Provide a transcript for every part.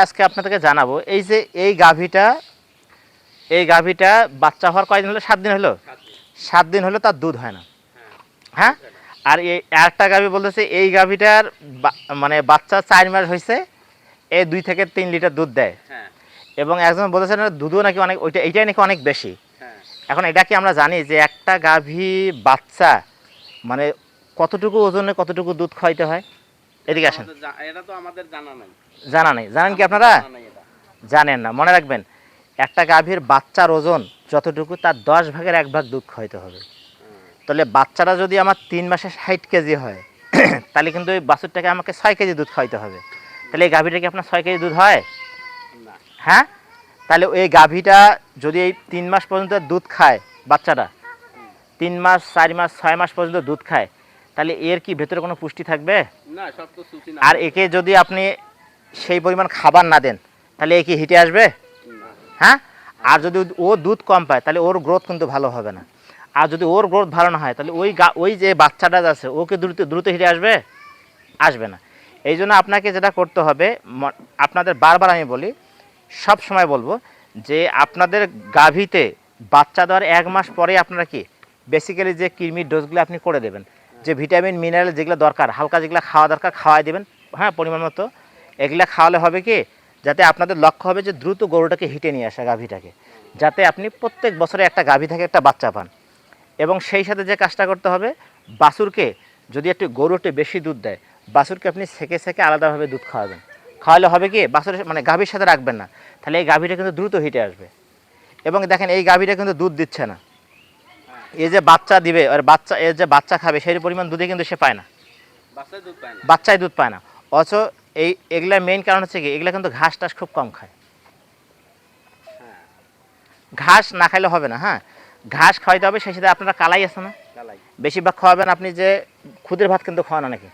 আজকে আপনাদেরকে জানাবো এই গাভীটা বাচ্চা হওয়ার কয়দিন হলো? 7 দিন হলো। 7 দিন হলো তার দুধ হয় না। হ্যাঁ, আর এই একটা গাভী বলতেছে এই গাভীটার মানে বাচ্চা 4 মাস হয়েছে, এই 2 থেকে 3 লিটার দুধ দেয়। এবং একজন বলেছেন দুধও নাকি অনেক, এইটাই নাকি অনেক বেশি। এখন এটা কি আমরা জানি যে একটা গাভী বাচ্চা মানে কতটুকু ওজনে কতটুকু দুধ খাইতে হয়? এদিকে আসেন। এটা তো আমাদের জানা নাই। জানা নেই? জানেন কি আপনারা? জানেন না। মনে রাখবেন, একটা গাভীর বাচ্চার ওজন যতটুকু তার 10 ভাগের 1 ভাগ দুধ খাইতে হবে। তাহলে বাচ্চাটা যদি আমার 3 মাসে 60 কেজি হয় তাহলে কিন্তু ওই বাছুরটাকে আমাকে 6 কেজি দুধ খাইতে হবে। তাহলে এই গাভীটা কি আপনার 6 কেজি দুধ হয়? হ্যাঁ, তাহলে এই গাভীটা যদি এই 3 মাস পর্যন্ত দুধ খায়, বাচ্চাটা 3 মাস 4 মাস 6 মাস পর্যন্ত দুধ খায়, তাহলে এর কি ভেতরে কোনো পুষ্টি থাকবে? আর একে যদি আপনি সেই পরিমাণ খাবার না দেন তাহলে এ কি হিটে আসবে? হ্যাঁ, আর যদি ও দুধ কম পায় তাহলে ওর গ্রোথ কিন্তু ভালো হবে না। আর যদি ওর গ্রোথ ভালো না হয় তাহলে ওই যে বাচ্চাটা আছে ওকে দ্রুত হিটে আসবে না। এই জন্য আপনাকে যেটা করতে হবে, আপনাদের বারবার আমি বলি, সব সময় বলবো যে আপনাদের গাভীতে বাচ্চা দেওয়ার 1 মাস পরে আপনারা কি বেসিক্যালি যে কৃমির ডোজগুলো আপনি করে দেবেন, যে ভিটামিন মিনারেল যেগুলো দরকার, হালকা যেগুলো খাওয়া দরকার খাওয়াই দেবেন। হ্যাঁ, পরিমাণ মতো এগুলা খাওয়ালে হবে কি, যাতে আপনাদের লক্ষ্য হবে যে দ্রুত গরুটাকে হিটে নিয়ে আসা, গাভীটাকে, যাতে আপনি প্রত্যেক বছরে একটা গাভী থেকে একটা বাচ্চা পান। এবং সেই সাথে যে কাজটা করতে হবে, বাছুরকে যদি গরু একটু বেশি দুধ দেয়, বাছুরকে আপনি সেকে আলাদাভাবে দুধ খাওয়াবেন। খাওয়ালে হবে কি, বাছুরের মানে গাভীর সাথে রাখবেন না, তাহলে এই গাভীটা কিন্তু দ্রুত হিটে আসবে। এবং দেখেন এই গাভীটা কিন্তু দুধ দিচ্ছে না, এই যে বাচ্চা দিবে আর এর যে বাচ্চা খাবে সেই পরিমাণ দুধে কিন্তু সে পায় না, বাচ্চায় দুধ পায় না। অথচ এগুলার মেইন কারণ হচ্ছে কি, এগুলা কিন্তু ঘাস টাস খুব কম খায়। ঘাস না খাইলে হবে না। হ্যাঁ, ঘাস খাওয়াইতে হবে। সেই সাথে আপনারা কালাই আছে না, বেশিরভাগ খাওয়াবেন আপনি যে খুদের ভাত কিন্তু খাওয়ানো নাকি।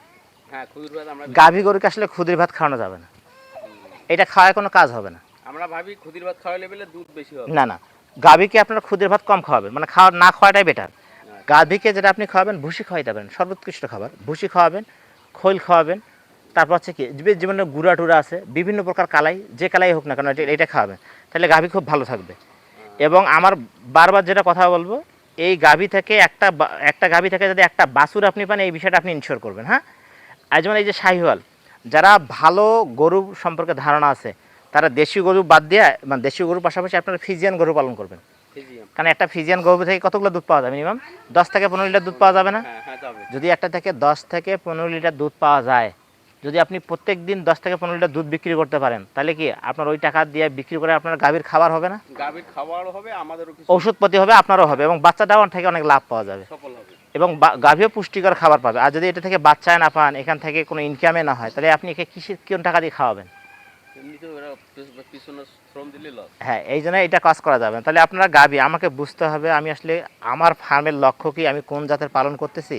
গাভী গরুকে আসলে খুদের ভাত খাওয়ানো যাবে না, এটা খাওয়ায় কোনো কাজ হবে না। আমরা ভাবি খুদের ভাত খাওয়ালে বলে দুধ বেশি হবে। না, গাভীকে আপনারা খুদের ভাত কম খাওয়াবেন, মানে না খাওয়াটাই বেটার। গাভীকে যেটা আপনি খাওয়াবেন, ভুসি খাওয়াইতে পারেন, সর্বোৎকৃষ্ট খাবার ভুসি খাওয়াবেন, খৈল খাওয়াবেন। তারপর হচ্ছে কি, যেমন গুঁড়া টুরা আছে, বিভিন্ন প্রকার কালাই, যে কালাই হোক না কেন এটা খাওয়াবেন, তাহলে গাভী খুব ভালো থাকবে। এবং আমার বারবার যেটা কথা বলবো, এই গাভী থেকে একটা গাভী থেকে যদি একটা বাছুর আপনি পান, এই বিষয়টা আপনি ইনশিওর করবেন। হ্যাঁ, আর যেমন এই যে শাহিওয়াল, যারা ভালো গরু সম্পর্কে ধারণা আছে, তারা দেশি গরু বাদ দিয়ে, মানে দেশি গরুর পাশাপাশি আপনারা ফিজিয়ান গরু পালন করবেন। কারণ একটা ফিজিয়ান গরু থেকে কতগুলো দুধ পাওয়া যাবে? মিনিমাম 10 থেকে 15 লিটার দুধ পাওয়া যাবে না? যদি একটা থেকে 10 থেকে 15 লিটার দুধ পাওয়া যায়, যদি আপনি প্রত্যেক দিন 10 থেকে 15 লিটার দুধ বিক্রি করতে পারেন, তাহলে কি আপনার ওই টাকা দিয়ে বিক্রি করে আপনার গাভীর খাবার হবে না? গাভীর খাবারও হবে, আমাদেরও কিছু ঔষধপাতি হবে, আপনারও হবে, এবং বাচ্চাটাও থেকে অনেক লাভ পাওয়া যাবে, সফল হবে, এবং গাভীও পুষ্টিকর খাবার পাবে। আর যদি এটা থেকে বাচ্চায় না পান, এখান থেকে কোনো ইনকামে না হয়, তাহলে আপনি একে কোন টাকা দিয়ে খাওয়াবেন? হ্যাঁ, এই জন্য এটা কাজ করা যাবে। তাহলে আপনারা গাভী, আমাকে বুঝতে হবে আমি আসলে আমার ফার্মের লক্ষ্য কি, আমি কোন জাতের পালন করতেছি।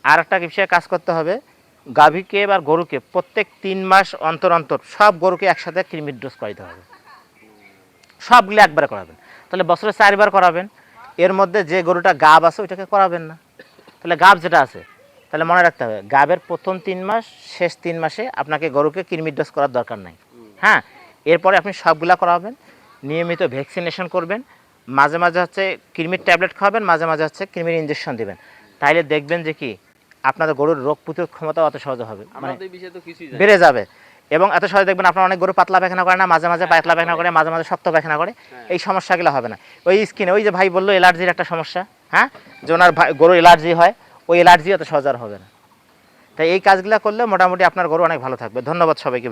আর একটা বিষয়ে কাজ করতে হবে, গাভীকে বা গরুকে প্রত্যেক 3 মাস অন্তর সব গরুকে একসাথে কৃমির ডোজ করাইতে হবে, সবগুলো একবারে করাবেন। তাহলে বছরে 4 বার করাবেন। এর মধ্যে যে গরুটা গাব আছে ওইটাকে করাবেন না। তাহলে গাব যেটা আছে, তাহলে মনে রাখতে হবে, গাবের প্রথম 3 মাস, শেষ 3 মাসে আপনাকে গরুকে কৃমির ডোজ করার দরকার নাই। হ্যাঁ, এরপরে আপনি সবগুলা করাবেন, নিয়মিত ভ্যাকসিনেশন করবেন, মাঝে মাঝে হচ্ছে কৃমির ট্যাবলেট খাওয়াবেন, মাঝে মাঝে হচ্ছে কৃমির ইঞ্জেকশন দেবেন। তাইলে দেখবেন যে কি, আপনাদের গরুর রোগ প্রতিরোধ ক্ষমতা অত সহজে হবে, মানে বেড়ে যাবে। এবং এত সহজে দেখবেন আপনার অনেক গরু পাতলা পায়খানা করে না, মাঝে মাঝে পাতলা পায়খানা করে, মাঝে মাঝে শক্ত পায়খানা করে। এই সমস্যাগুলো হবে না। ওই স্কিনে, ওই যে ভাই বললো অ্যালার্জির একটা সমস্যা, হ্যাঁ, যে ওনার গরু অ্যালার্জি হয়, ওই অ্যালার্জি অত সহজ আর হবে না। তাই এই কাজগুলো করলে মোটামুটি আপনার গরু অনেক ভালো থাকবে। ধন্যবাদ সবাইকে।